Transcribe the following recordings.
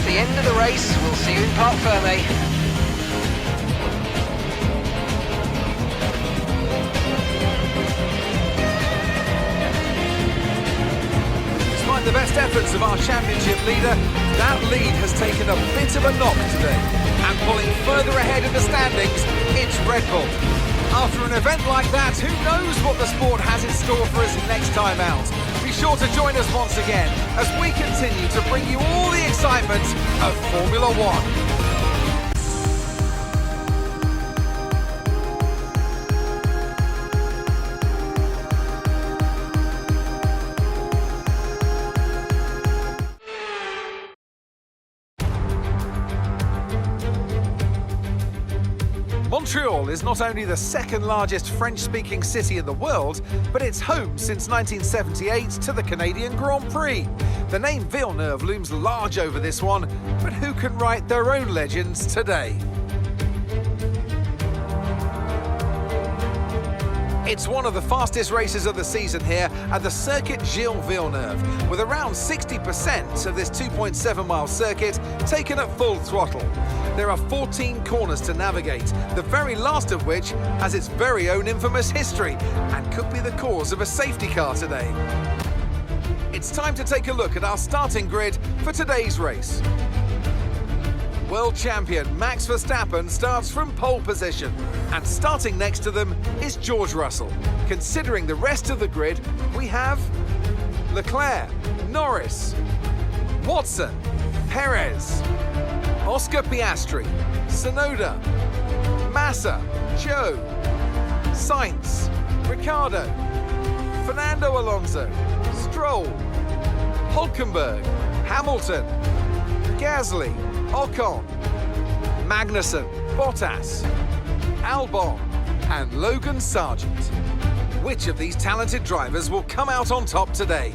the end of the race. We'll see you in Parc Fermé. Despite the best efforts of our championship leader, that lead has taken a bit of a knock today. And pulling further ahead in the standings, it's Red Bull. After an event like that, who knows what the sport has in store for us next time out? Be sure to join us once again as we continue to bring you all the excitement of Formula One. Montreal is not only the second largest French-speaking city in the world, but it's home since 1978 to the Canadian Grand Prix. The name Villeneuve looms large over this one, but who can write their own legends today? It's one of the fastest races of the season here at the Circuit Gilles Villeneuve, with around 60% of this 2.7-mile circuit taken at full throttle. There are 14 corners to navigate, the very last of which has its very own infamous history and could be the cause of a safety car today. It's time to take a look at our starting grid for today's race. World champion Max Verstappen starts from pole position, and starting next to them is George Russell. Considering the rest of the grid, we have Leclerc, Norris, Watson, Perez, Oscar Piastri, Tsunoda, Massa, Zhou, Sainz, Ricciardo, Fernando Alonso, Stroll, Hülkenberg, Hamilton, Gasly, Ocon, Magnussen, Bottas, Albon and Logan Sargent. Which of these talented drivers will come out on top today?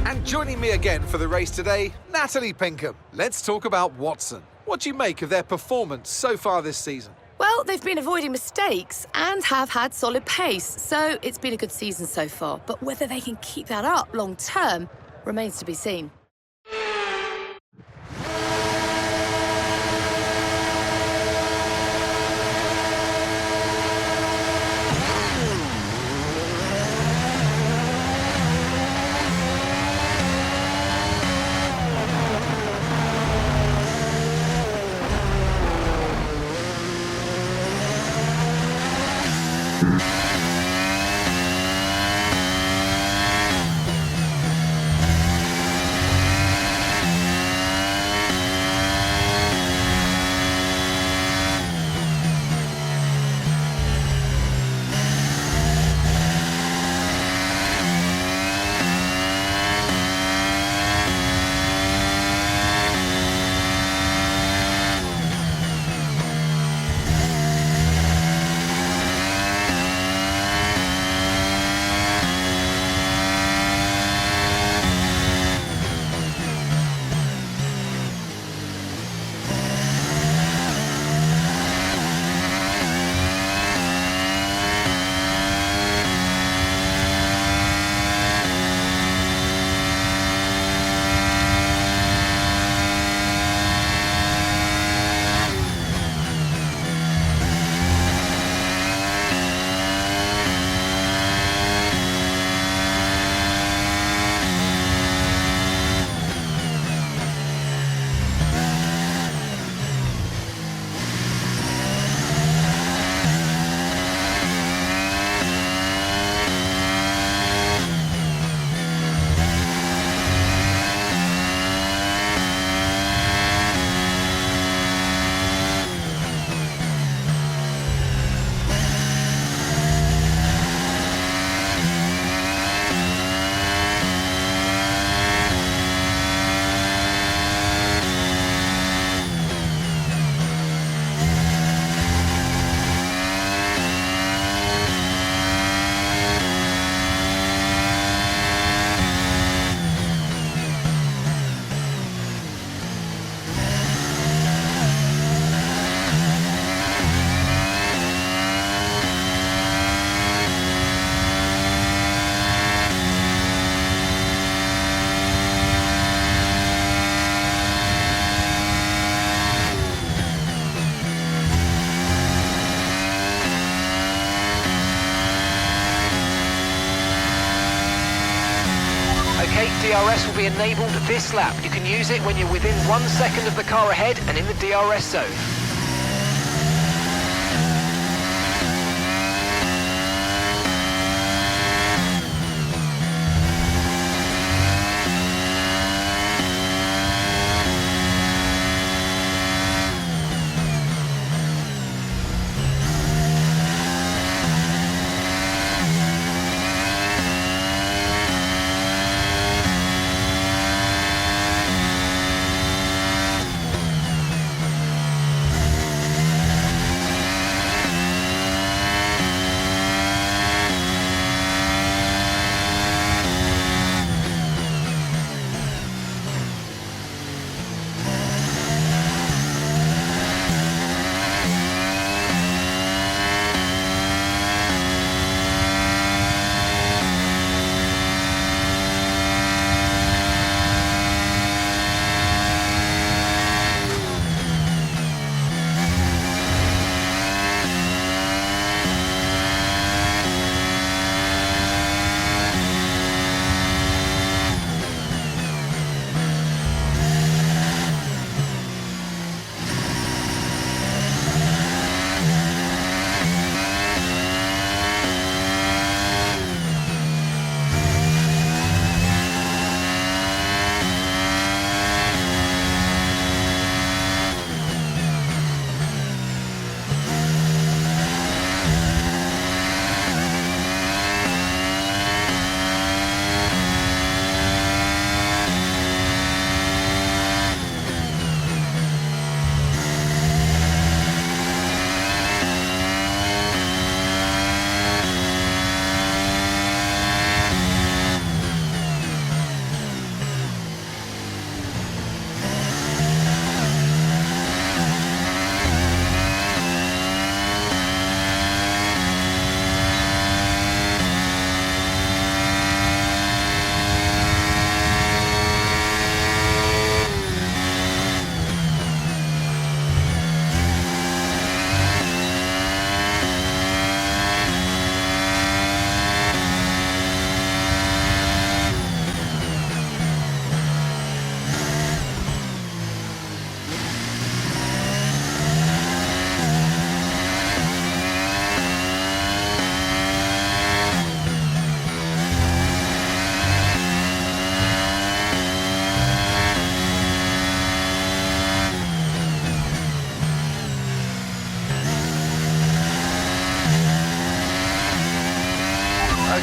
And joining me again for the race today, Natalie Pinkham. Let's talk about Watson. What do you make of their performance so far this season? Well, they've been avoiding mistakes and have had solid pace, so it's been a good season so far. But whether they can keep that up long term remains to be seen. DRS will be enabled this lap. You can use it when you're within 1 second of the car ahead and in the DRS zone.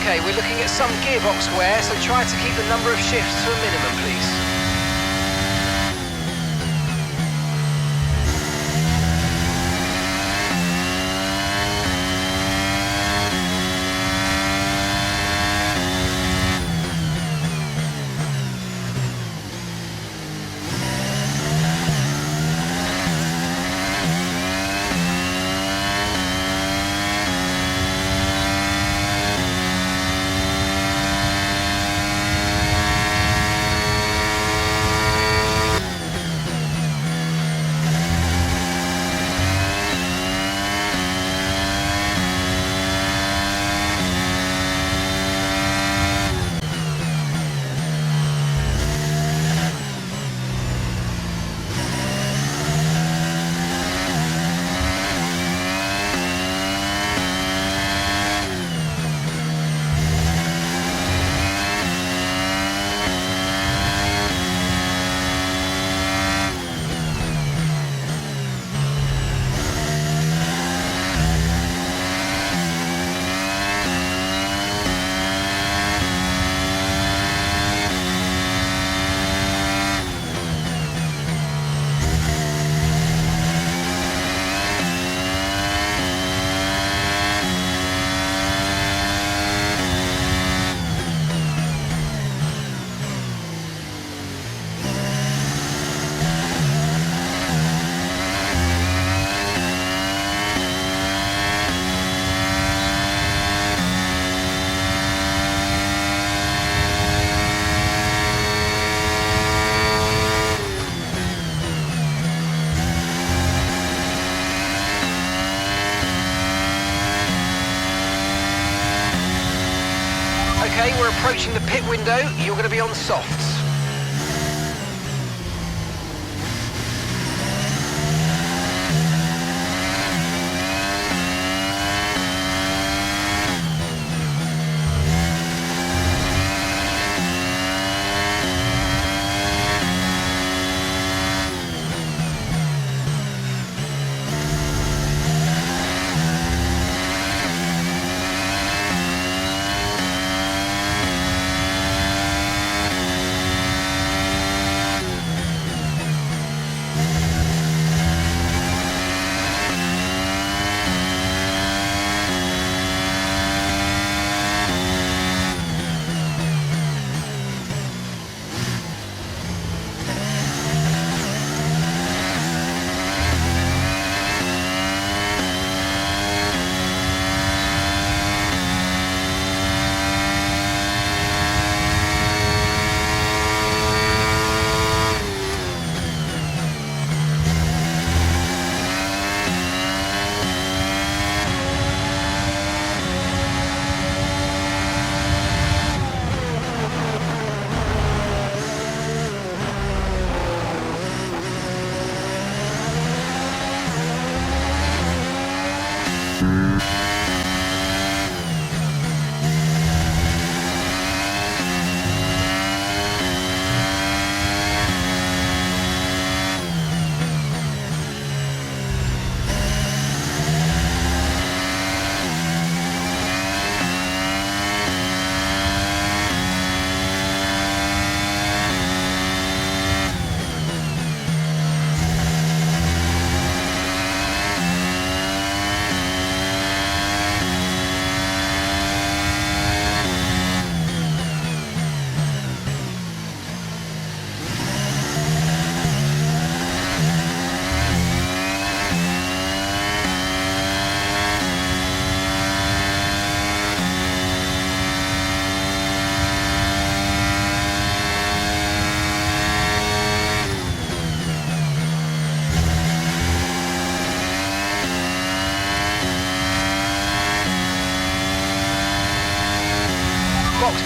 Okay, we're looking at some gearbox wear, so try to keep the number of shifts to a minimum, please. Okay, we're approaching the pit window. You're going to be on softs.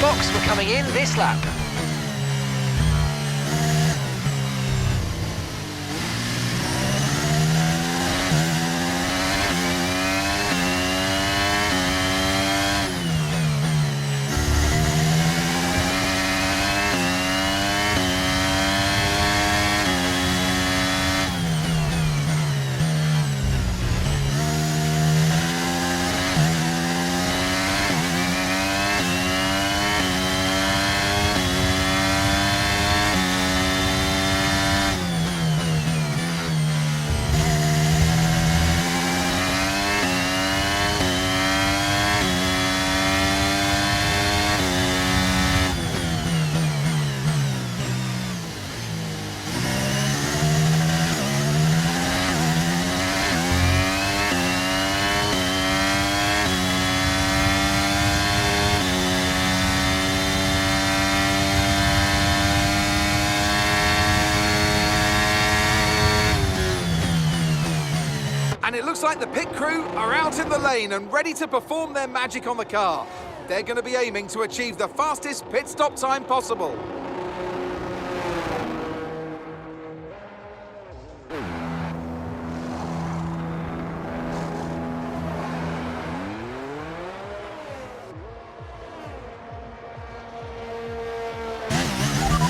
Box, we're coming in this lap. And it looks like the pit crew are out in the lane and ready to perform their magic on the car. They're going to be aiming to achieve the fastest pit stop time possible.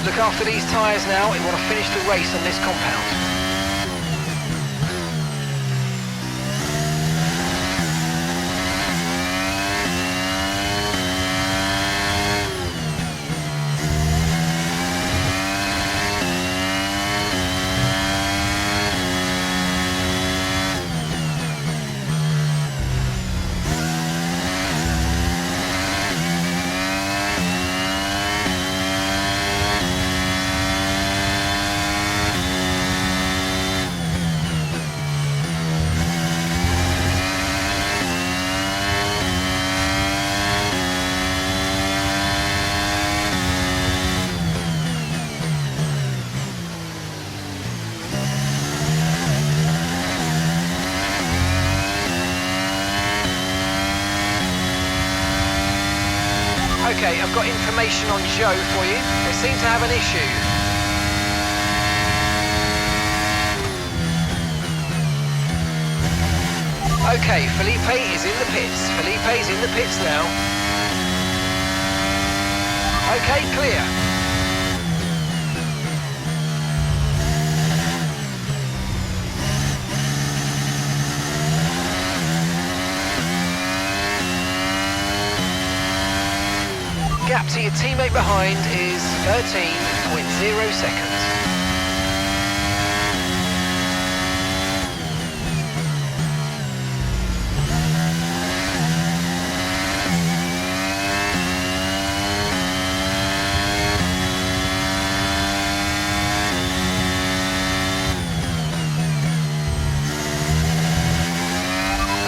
Look after these tyres now. We want to finish the race on this compound. Okay, I've got information on Joe for you. They seem to have an issue. Okay, Felipe is in the pits. Felipe's in the pits now. Okay, clear. Gap to your teammate behind is 13.0 seconds.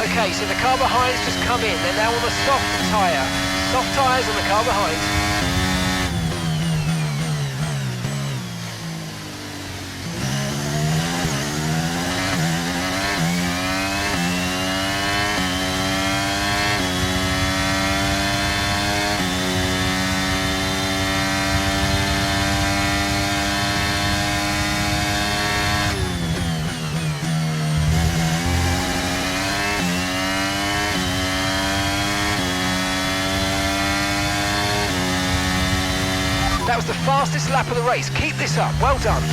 Okay, so the car behind's just come in. They're now on the soft tyre. Soft tyres on the car behind. That was the fastest lap of the race. Keep this up. Well done.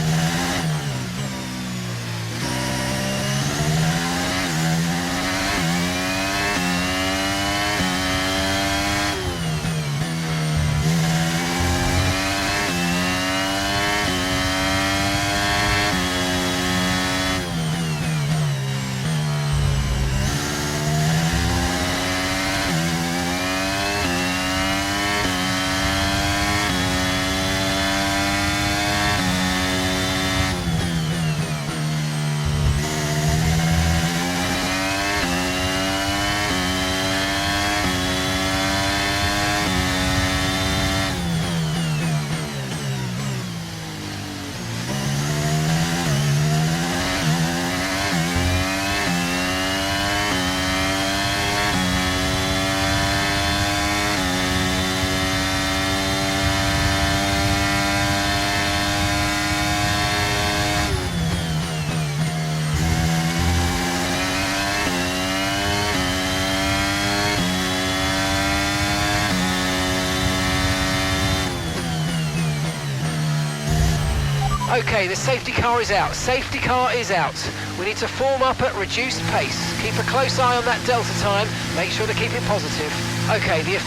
Okay, the safety car is out. Safety car is out. We need to form up at reduced pace. Keep a close eye on that delta time. Make sure to keep it positive. Okay, the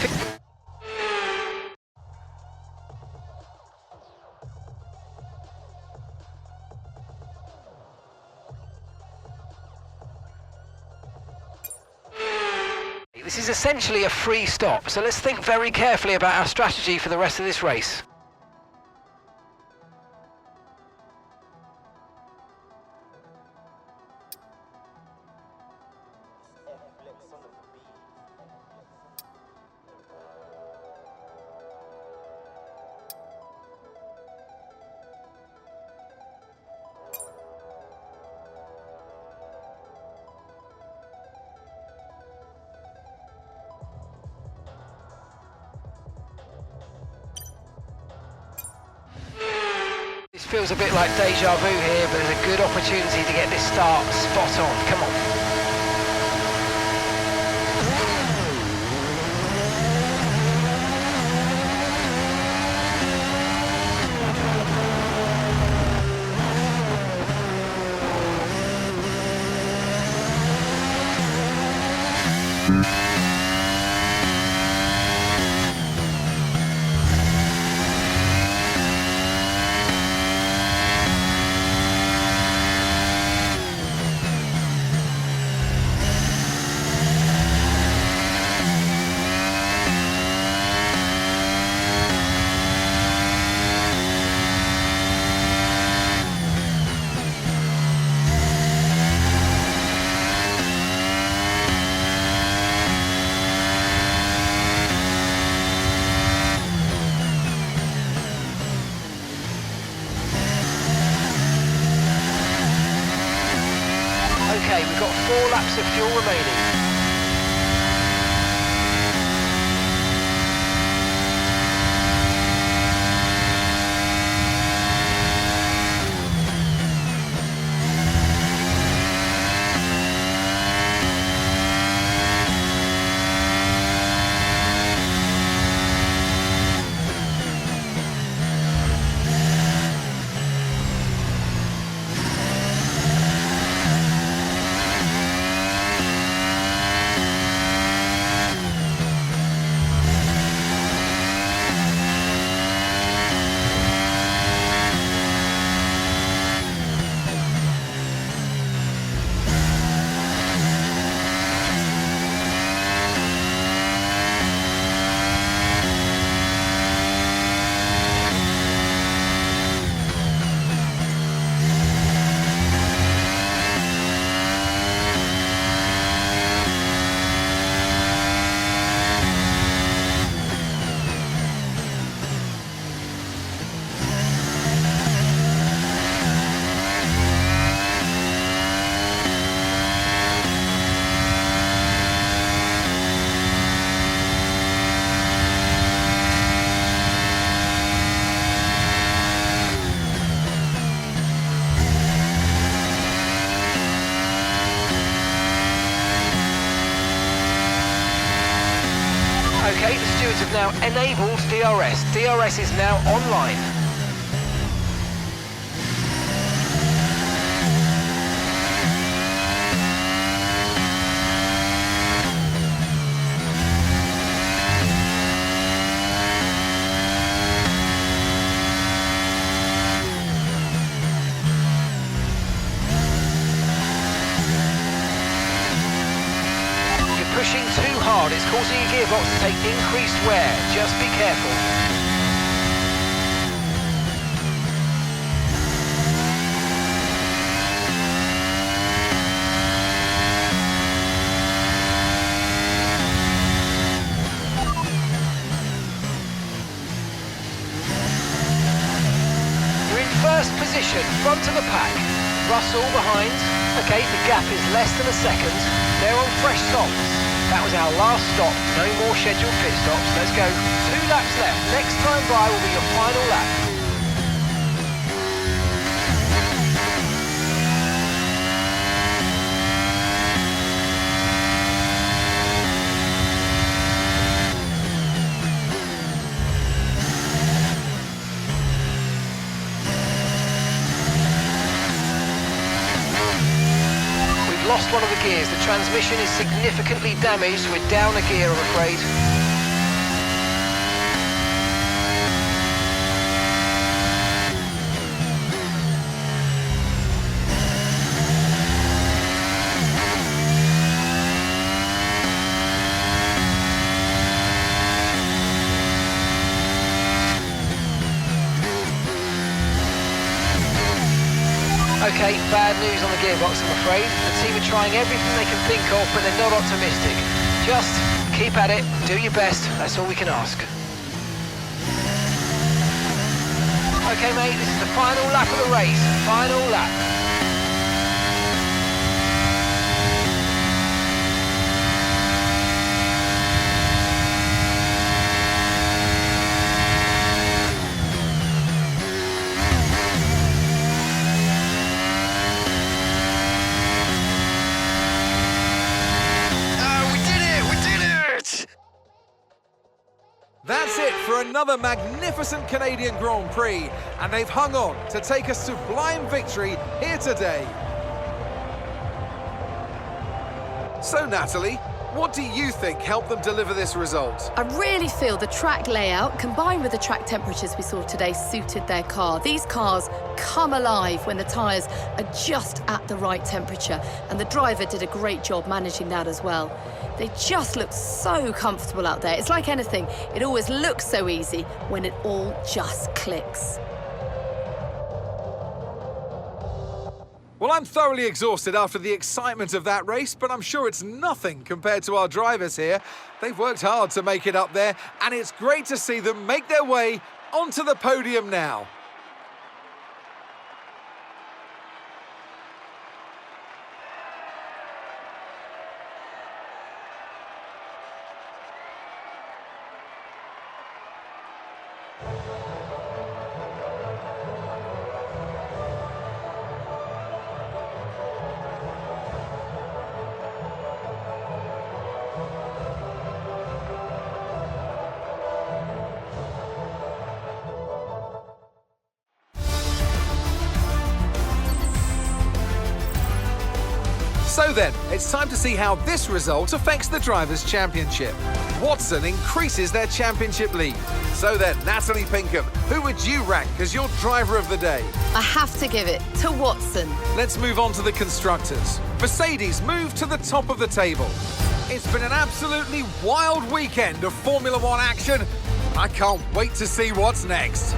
This is essentially a free stop, so let's think very carefully about our strategy for the rest of this race. This feels a bit like deja vu here, but there's a good opportunity to get this start spot on. Come on. Okay, we've got 4 laps of fuel remaining. Okay, the stewards have now enabled DRS. DRS is now online. Pushing too hard, it's causing your gearbox to take increased wear. Just be careful. You're in first position, front of the pack. Russell behind. Okay, the gap is less than a second. They're on fresh softs. That was our last stop. No more scheduled pit stops. Let's go. 2 laps left. Next time by will be your final lap. Lost one of the gears. The transmission is significantly damaged. We're down a gear, I'm afraid. Okay, bad news on the gearbox, I'm afraid. The team are trying everything they can think of, but they're not optimistic. Just keep at it, do your best, that's all we can ask. Okay, mate, this is the final lap of the race. Final lap. That's it for another magnificent Canadian Grand Prix, and they've hung on to take a sublime victory here today. So, Natalie, what do you think helped them deliver this result? I really feel the track layout, combined with the track temperatures we saw today, suited their car. These cars come alive when the tyres are just at the right temperature, and the driver did a great job managing that as well. They just look so comfortable out there. It's like anything, it always looks so easy when it all just clicks. Well, I'm thoroughly exhausted after the excitement of that race, but I'm sure it's nothing compared to our drivers here. They've worked hard to make it up there, and it's great to see them make their way onto the podium now. So then, it's time to see how this result affects the Drivers' Championship. Watson increases their championship lead. So then, Natalie Pinkham, who would you rank as your driver of the day? I have to give it to Watson. Let's move on to the constructors. Mercedes move to the top of the table. It's been an absolutely wild weekend of Formula One action. I can't wait to see what's next.